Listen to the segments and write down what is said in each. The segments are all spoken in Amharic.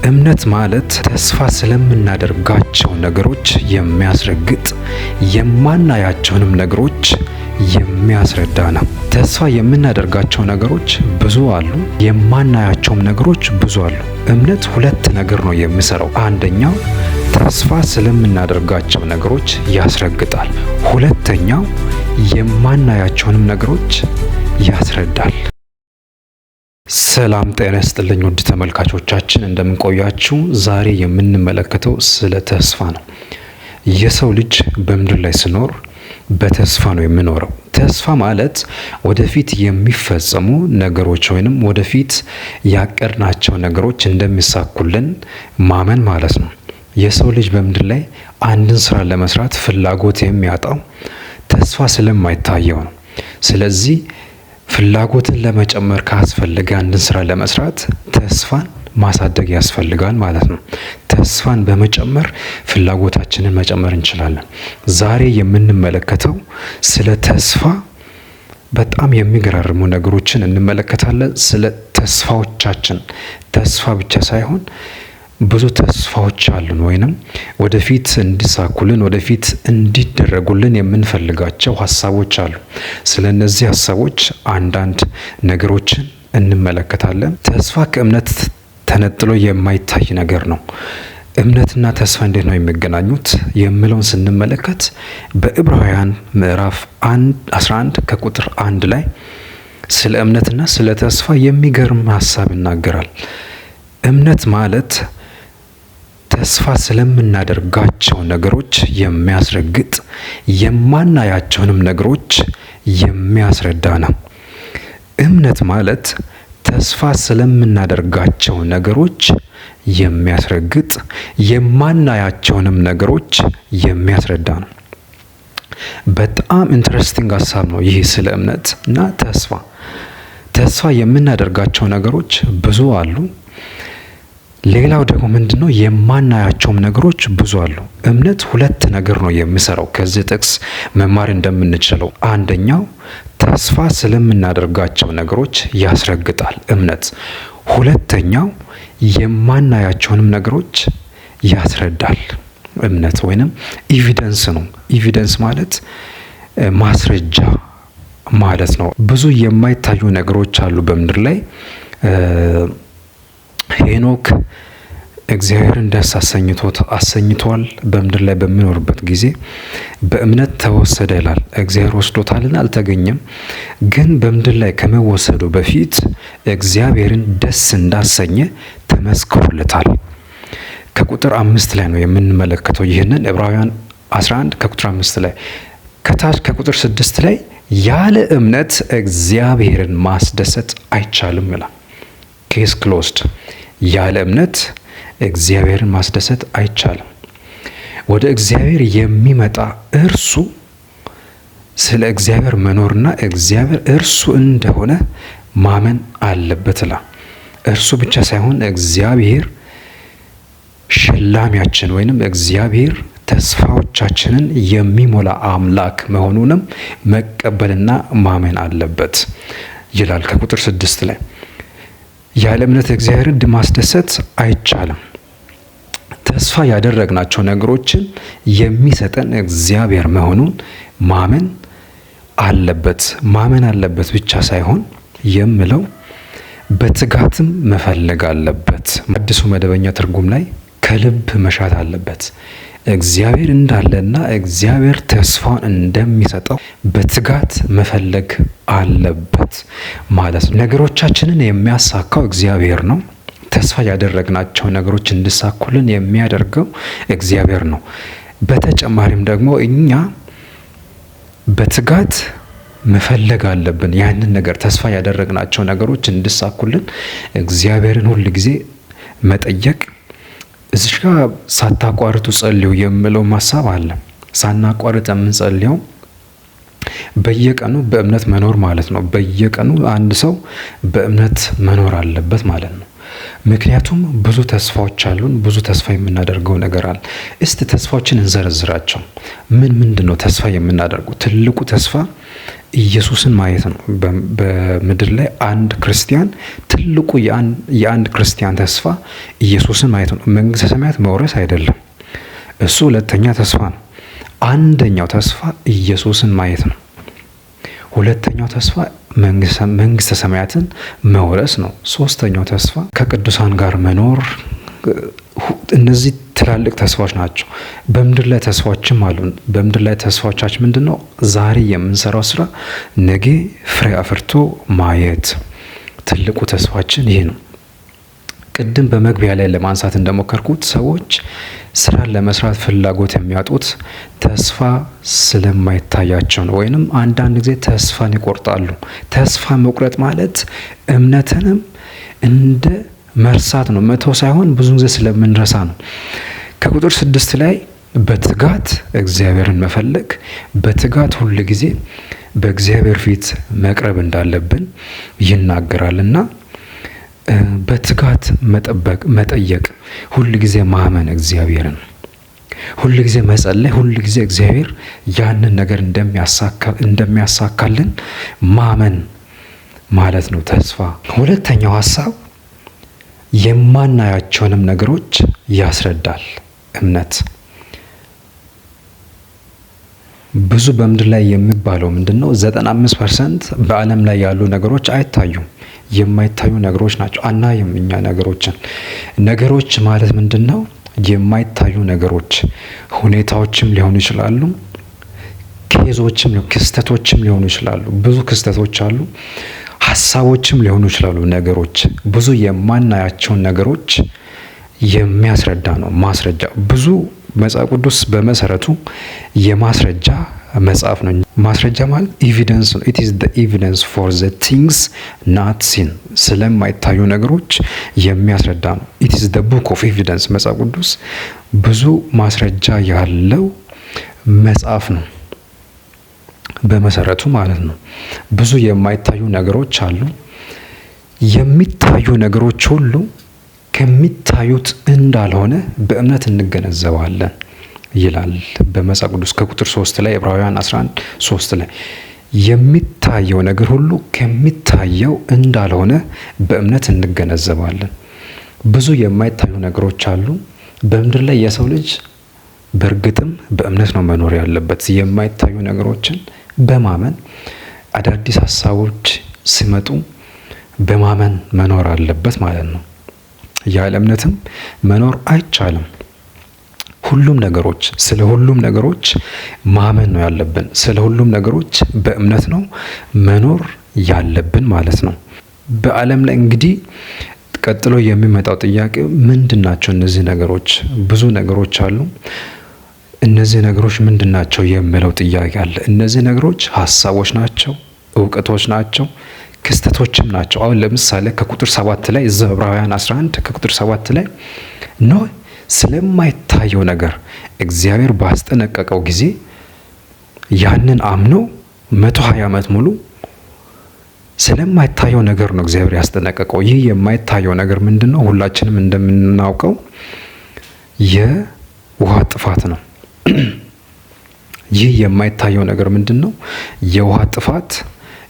እምነት ማለት ተስፋ ስለምናደርጋቸው ነገሮች የሚያስረግጥ የማናያቸውንም ነገሮች የሚያስረዳ ነው። ተስፋ የምናደርጋቸው ነገሮች ብዙ አሉ፣ የማናያቸውም ነገሮች ብዙ አሉ። እምነት ሁለት ነገር ነው የሚሰራው። አንደኛው ተስፋ ስለምናደርጋቸው ነገሮች ያስረግጣል። ሁለተኛው የማናያቸውንም ነገሮች ያስረዳል። ሰላም ጤና ይስጥልኝ ውድ ተመልካቾቻችን፣ እንደምንቆያችሁ። ዛሬ የምንመለከተው ስለ ተስፋ ነው። የሰው ልጅ በምድር ላይ ሲኖር በተስፋ ነው የሚኖረው። ተስፋ ማለት ወደፊት የሚፈጸሙ ነገሮች ወይንም ወደፊት ያቀድናቸው ነገሮች እንደሚሳኩልን ማመን ማለት ነው። የሰው ልጅ በምድር ላይ አንድን ስራ ለመስራት ፍላጎት የሚያጣው ተስፋ ስለማይታየው ነው። ስለዚህ ፍላጎትን ለመጨመር ካስፈለገ አንድን ስራ ለመስራት ተስፋን ማሳደግ ያስፈልጋል ማለት ነው። ተስፋን በመጨመር ፍላጎታችንን መጨመር እንችላለን። ዛሬ የምንመለከተው ስለ ተስፋ በጣም የሚገራርሙ ነገሮችን እንመለከታለን። ስለ ተስፋዎቻችን፣ ተስፋ ብቻ ሳይሆን ብዙ ተስፋዎች አሉን፣ ወይንም ወደፊት እንዲሳኩልን ወደፊት እንዲደረጉልን የምንፈልጋቸው ሀሳቦች አሉ። ስለ እነዚህ ሀሳቦች አንዳንድ ነገሮችን እንመለከታለን። ተስፋ ከእምነት ተነጥሎ የማይታይ ነገር ነው። እምነትና ተስፋ እንዴት ነው የሚገናኙት የሚለውን ስንመለከት በዕብራውያን ምዕራፍ 11 ከቁጥር 1 ላይ ስለ እምነትና ስለ ተስፋ የሚገርም ሀሳብ ይናገራል። እምነት ማለት ተስፋ ስለምናደርጋቸው ነገሮች የሚያስረግጥ የማናያቸውንም ነገሮች የሚያስረዳ ነው። እምነት ማለት ተስፋ ስለምናደርጋቸው ነገሮች የሚያስረግጥ የማናያቸውንም ነገሮች የሚያስረዳ ነው። በጣም ኢንትረስቲንግ ሀሳብ ነው ይህ ስለ እምነት እና ተስፋ። ተስፋ የምናደርጋቸው ነገሮች ብዙ አሉ። ሌላው ደግሞ ምንድነው? የማናያቸውም ነገሮች ብዙ አሉ። እምነት ሁለት ነገር ነው የሚሰራው። ከዚህ ጥቅስ መማር እንደምንችለው አንደኛው ተስፋ ስለምናደርጋቸው ነገሮች ያስረግጣል እምነት። ሁለተኛው የማናያቸውንም ነገሮች ያስረዳል እምነት፣ ወይንም ኤቪደንስ ነው። ኤቪደንስ ማለት ማስረጃ ማለት ነው። ብዙ የማይታዩ ነገሮች አሉ በምድር ላይ። ሄኖክ እግዚአብሔርን ደስ አሰኝቷል በምድር ላይ በሚኖርበት ጊዜ በእምነት ተወሰደ ይላል። እግዚአብሔር ወስዶታልና አልተገኘም። ግን በምድር ላይ ከመወሰዱ በፊት እግዚአብሔርን ደስ እንዳሰኘ ተመስክሮለታል። ከቁጥር 5 ላይ ነው የምንመለከተው ይህንን። ዕብራውያን 11 ከቁጥር 5 ላይ ከታች ከቁጥር 6 ላይ ያለ እምነት እግዚአብሔርን ማስደሰት አይቻልም ይላል። ኬስ ክሎዝድ። ያለ እምነት እግዚአብሔርን ማስደሰት አይቻልም። ወደ እግዚአብሔር የሚመጣ እርሱ ስለ እግዚአብሔር መኖርና እግዚአብሔር እርሱ እንደሆነ ማመን አለበት ይላል። እርሱ ብቻ ሳይሆን እግዚአብሔር ሸላሚያችን ወይንም እግዚአብሔር ተስፋዎቻችንን የሚሞላ አምላክ መሆኑንም መቀበልና ማመን አለበት ይላል ከቁጥር 6 ላይ። ያለ እምነት እግዚአብሔርን ማስደሰት አይቻልም። ተስፋ ያደረግናቸው ነገሮችን የሚሰጠን እግዚአብሔር መሆኑን ማመን አለበት። ማመን አለበት ብቻ ሳይሆን የምለው በትጋትም መፈለግ አለበት። አዲሱ መደበኛ ትርጉም ላይ ከልብ መሻት አለበት። እግዚአብሔር እንዳለና እግዚአብሔር ተስፋውን እንደሚሰጠው በትጋት መፈለግ አለበት ማለት ነው። ነገሮቻችንን የሚያሳካው እግዚአብሔር ነው። ተስፋ ያደረግናቸው ነገሮች እንዲሳኩልን የሚያደርገው እግዚአብሔር ነው። በተጨማሪም ደግሞ እኛ በትጋት መፈለግ አለብን። ያንን ነገር ተስፋ ያደረግናቸው ነገሮች እንዲሳኩልን እግዚአብሔርን ሁል ጊዜ መጠየቅ። እዚህ ጋር ሳታቋርጡ ጸልዩ የሚለው ሀሳብ አለ። ሳናቋርጥ የምንጸልየው በየቀኑ በእምነት መኖር ማለት ነው። በየቀኑ አንድ ሰው በእምነት መኖር አለበት ማለት ነው። ምክንያቱም ብዙ ተስፋዎች አሉን፣ ብዙ ተስፋ የምናደርገው ነገር አለ። እስቲ ተስፋዎችን እንዘረዝራቸው። ምንድነው ተስፋ የምናደርገው? ትልቁ ተስፋ ኢየሱስን ማየት ነው። በምድር ላይ አንድ ክርስቲያን ትልቁ የአንድ ክርስቲያን ተስፋ ኢየሱስን ማየት ነው። መንግስተ ሰማያት መውረስ አይደለም፣ እሱ ሁለተኛ ተስፋ ነው። አንደኛው ተስፋ ኢየሱስን ማየት ነው። ሁለተኛው ተስፋ መንግስተ ሰማያትን መውረስ ነው። ሶስተኛው ተስፋ ከቅዱሳን ጋር መኖር። እነዚህ ትላልቅ ተስፋዎች ናቸው። በምድር ላይ ተስፋዎችም አሉን። በምድር ላይ ተስፋዎቻችን ምንድነው? ዛሬ የምንሰራው ስራ ነገ ፍሬ አፍርቶ ማየት። ትልቁ ተስፋችን ይሄ ነው። ቅድም በመግቢያ ላይ ለማንሳት እንደሞከርኩት ሰዎች ስራን ለመስራት ፍላጎት የሚያጡት ተስፋ ስለማይታያቸው ነው። ወይንም አንዳንድ ጊዜ ተስፋን ይቆርጣሉ። ተስፋ መቁረጥ ማለት እምነትንም እንደ መርሳት ነው። መተው ሳይሆን ብዙ ጊዜ ስለምንረሳ ነው። ከቁጥር 6 ላይ በትጋት እግዚአብሔርን መፈለግ፣ በትጋት ሁል ጊዜ በእግዚአብሔር ፊት መቅረብ እንዳለብን ይናገራልና በትጋት መጠበቅ፣ መጠየቅ፣ ሁል ጊዜ ማመን እግዚአብሔርን፣ ሁል ጊዜ መጸለይ፣ ሁል ጊዜ እግዚአብሔር ያንን ነገር እንደሚያሳካልን ማመን ማለት ነው ተስፋ። ሁለተኛው ሀሳብ የማናያቸውንም ነገሮች ያስረዳል እምነት። ብዙ በምድር ላይ የሚባለው ምንድነው? 95% በዓለም ላይ ያሉ ነገሮች አይታዩም። የማይታዩ ነገሮች ናቸው። አናይም እኛ ነገሮችን። ነገሮች ማለት ምንድነው? የማይታዩ ነገሮች ሁኔታዎችም ሊሆኑ ይችላሉ፣ ኬዞችም ክስተቶችም ሊሆኑ ይችላሉ። ብዙ ክስተቶች አሉ። ሀሳቦችም ሊሆኑ ይችላሉ። ነገሮች ብዙ የማናያቸውን ነገሮች የሚያስረዳ ነው ማስረጃ። ብዙ መጽሐፍ ቅዱስ በመሰረቱ የማስረጃ መጽሐፍ ነው። ማስረጃ ማለት ኤቪደንስ ነው። it is the evidence for the things not seen። ስለማይታዩ ነገሮች የሚያስረዳ ነው። it is the book of evidence። መጽሐፍ ቅዱስ ብዙ ማስረጃ ያለው መጽሐፍ ነው በመሰረቱ ማለት ነው። ብዙ የማይታዩ ነገሮች አሉ። የሚታዩ ነገሮች ሁሉ ከሚታዩት እንዳልሆነ በእምነት እንገነዘባለን ይላል በመጽሐፍ ቅዱስ ከቁጥር 3 ላይ ዕብራውያን 11:3 ላይ የሚታየው ነገር ሁሉ ከሚታየው እንዳልሆነ በእምነት እንገነዘባለን። ብዙ የማይታዩ ነገሮች አሉ በምድር ላይ። የሰው ልጅ በእርግጥም በእምነት ነው መኖር ያለበት። የማይታዩ ነገሮችን በማመን አዳዲስ ሀሳቦች ሲመጡ በማመን መኖር አለበት ማለት ነው። ያለ እምነትም መኖር አይቻልም። ሁሉም ነገሮች ስለ ሁሉም ነገሮች ማመን ነው ያለብን። ስለ ሁሉም ነገሮች በእምነት ነው መኖር ያለብን ማለት ነው። በዓለም ላይ እንግዲህ ቀጥሎ የሚመጣው ጥያቄ ምንድናቸው እነዚህ ነገሮች? ብዙ ነገሮች አሉ። እነዚህ ነገሮች ምንድናቸው የሚለው ጥያቄ አለ። እነዚህ ነገሮች ሀሳቦች ናቸው፣ እውቀቶች ናቸው፣ ክስተቶችም ናቸው። አሁን ለምሳሌ ከቁጥር 7 ላይ ዕብራውያን 11 ከቁጥር 7 ላይ ኖህ ስለማይታየው ነገር እግዚአብሔር ባስጠነቀቀው ጊዜ ያንን አምኖ 120 ዓመት ሙሉ ስለማይታየው ነገር ነው እግዚአብሔር ያስጠነቀቀው። ይህ የማይታየው ነገር ምንድነው? ሁላችንም እንደምናውቀው የውሃ ጥፋት ነው። ይህ የማይታየው ነገር ምንድነው? የውሃ ጥፋት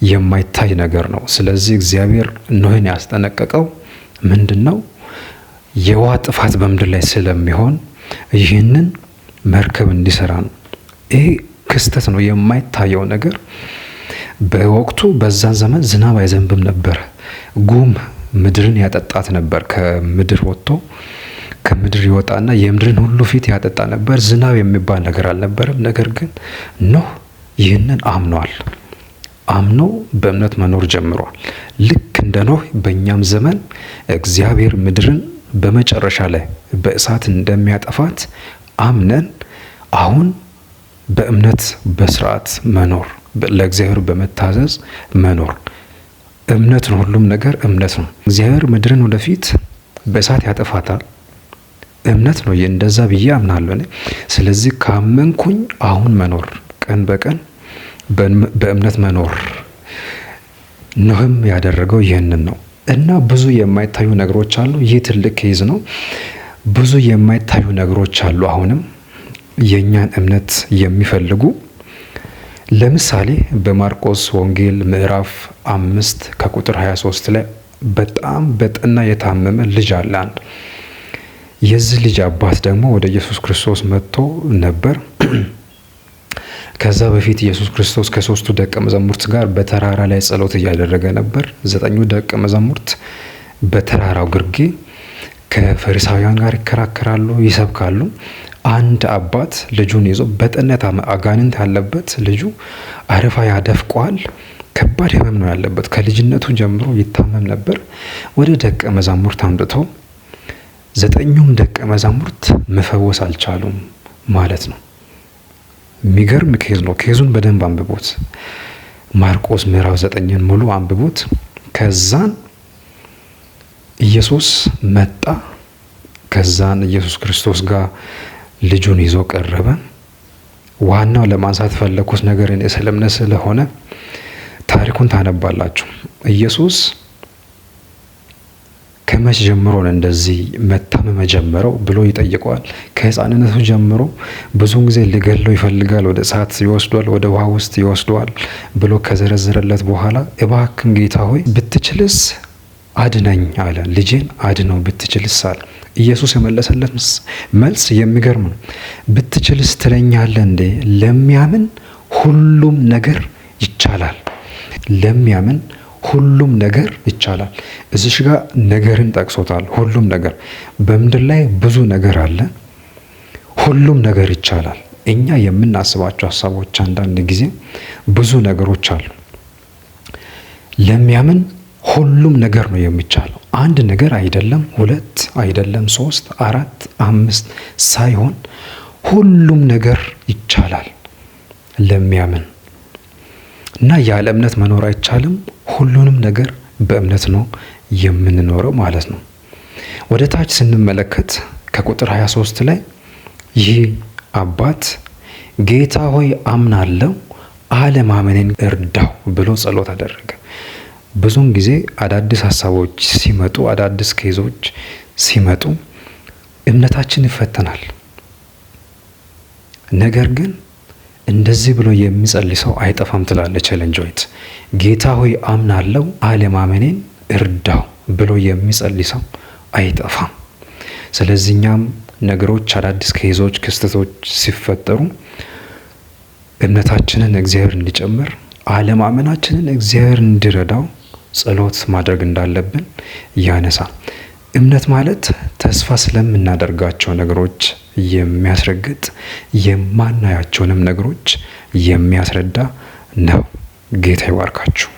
የማይታይ ነገር ነው። ስለዚህ እግዚአብሔር ኖህን ያስጠነቀቀው ምንድነው? የውሃ ጥፋት በምድር ላይ ስለሚሆን ይህንን መርከብ እንዲሰራ ነው። ይሄ ክስተት ነው፣ የማይታየው ነገር። በወቅቱ በዛን ዘመን ዝናብ አይዘንብም ነበር። ጉም ምድርን ያጠጣት ነበር። ከምድር ወጥቶ ከምድር ይወጣና የምድርን ሁሉ ፊት ያጠጣ ነበር። ዝናብ የሚባል ነገር አልነበረም። ነገር ግን ኖህ ይህንን አምኗል። አምኖ በእምነት መኖር ጀምሯል። ልክ እንደ ኖህ በእኛም ዘመን እግዚአብሔር ምድርን በመጨረሻ ላይ በእሳት እንደሚያጠፋት አምነን አሁን በእምነት በስርዓት መኖር፣ ለእግዚአብሔር በመታዘዝ መኖር። እምነት ነው፣ ሁሉም ነገር እምነት ነው። እግዚአብሔር ምድርን ወደፊት በእሳት ያጠፋታል። እምነት ነው። እንደዛ ብዬ አምናለሁ እኔ። ስለዚህ ካመንኩኝ አሁን መኖር፣ ቀን በቀን በእምነት መኖር። ኖህም ያደረገው ይህንን ነው። እና ብዙ የማይታዩ ነገሮች አሉ። ይህ ትልቅ ኬዝ ነው። ብዙ የማይታዩ ነገሮች አሉ አሁንም የእኛን እምነት የሚፈልጉ። ለምሳሌ በማርቆስ ወንጌል ምዕራፍ 5 ከቁጥር 23 ላይ በጣም በጠና የታመመ ልጅ አለ አንድ። የዚህ ልጅ አባት ደግሞ ወደ ኢየሱስ ክርስቶስ መጥቶ ነበር። ከዛ በፊት ኢየሱስ ክርስቶስ ከ3ቱ ደቀ መዛሙርት ጋር በተራራ ላይ ጸሎት እያደረገ ነበር። 9ኙ ደቀ መዛሙርት በተራራው ግርጌ ከፈሪሳውያን ጋር ይከራከራሉ፣ ይሰብካሉ። አንድ አባት ልጁን ይዞ በጠና አጋንንት ያለበት ልጁ አረፋ ያደፍቀዋል። ከባድ ሕመም ነው ያለበት። ከልጅነቱ ጀምሮ ይታመም ነበር። ወደ ደቀ መዛሙርት አምጥቶ 9ኙም ደቀ መዛሙርት መፈወስ አልቻሉም ማለት ነው። የሚገርም ኬዝ ነው። ኬዙን በደንብ አንብቦት፣ ማርቆስ ምዕራፍ 9ን ሙሉ አንብቦት። ከዛን ኢየሱስ መጣ። ከዛን ኢየሱስ ክርስቶስ ጋር ልጁን ይዞ ቀረበ። ዋናው ለማንሳት ፈለኩት ነገር እኔ ስለምነት ስለሆነ ታሪኩን ታነባላችሁ። ኢየሱስ ከመቼ ጀምሮ ነው እንደዚህ መታመም ጀመረው ብሎ ይጠይቀዋል። ከሕፃንነቱ ጀምሮ ብዙውን ጊዜ ሊገለው ይፈልጋል። ወደ እሳት ይወስዷል፣ ወደ ውሃ ውስጥ ይወስደዋል ብሎ ከዘረዘረለት በኋላ እባክን ጌታ ሆይ ብትችልስ አድነኝ አለ። ልጄን አድነው ብትችልስ አለ። ኢየሱስ የመለሰለት መልስ የሚገርም ነው። ብትችልስ ትለኛለህ እንዴ? ለሚያምን ሁሉም ነገር ይቻላል። ለሚያምን ሁሉም ነገር ይቻላል። እዚሽ ጋር ነገርን ጠቅሶታል። ሁሉም ነገር በምድር ላይ ብዙ ነገር አለ። ሁሉም ነገር ይቻላል። እኛ የምናስባቸው ሀሳቦች አንዳንድ ጊዜ ብዙ ነገሮች አሉ። ለሚያምን ሁሉም ነገር ነው የሚቻለው። አንድ ነገር አይደለም፣ 2 አይደለም፣ 3 4 5 ሳይሆን ሁሉም ነገር ይቻላል ለሚያምን እና ያለ እምነት መኖር አይቻልም። ሁሉንም ነገር በእምነት ነው የምንኖረው ማለት ነው። ወደ ታች ስንመለከት ከቁጥር 23 ላይ ይህ አባት ጌታ ሆይ አምናለሁ፣ አለማመኔን እርዳው ብሎ ጸሎት አደረገ። ብዙውን ጊዜ አዳዲስ ሀሳቦች ሲመጡ፣ አዳዲስ ኬዞች ሲመጡ እምነታችን ይፈተናል። ነገር ግን እንደዚህ ብሎ የሚጸልይ ሰው አይጠፋም ትላለች ኤለን ጂ ዋይት። ጌታ ሆይ አምናለሁ፣ አለማመኔን እርዳው ብሎ የሚጸልይ ሰው አይጠፋም። ስለዚህ እኛም ነገሮች፣ አዳዲስ ኬዞች፣ ክስተቶች ሲፈጠሩ እምነታችንን እግዚአብሔር እንዲጨምር፣ አለማመናችንን እግዚአብሔር እንዲረዳው ጸሎት ማድረግ እንዳለብን ያነሳል። እምነት ማለት ተስፋ ስለምናደርጋቸው ነገሮች የሚያስረግጥ የማናያቸውንም ነገሮች የሚያስረዳ ነው። ጌታ ይባርካችሁ።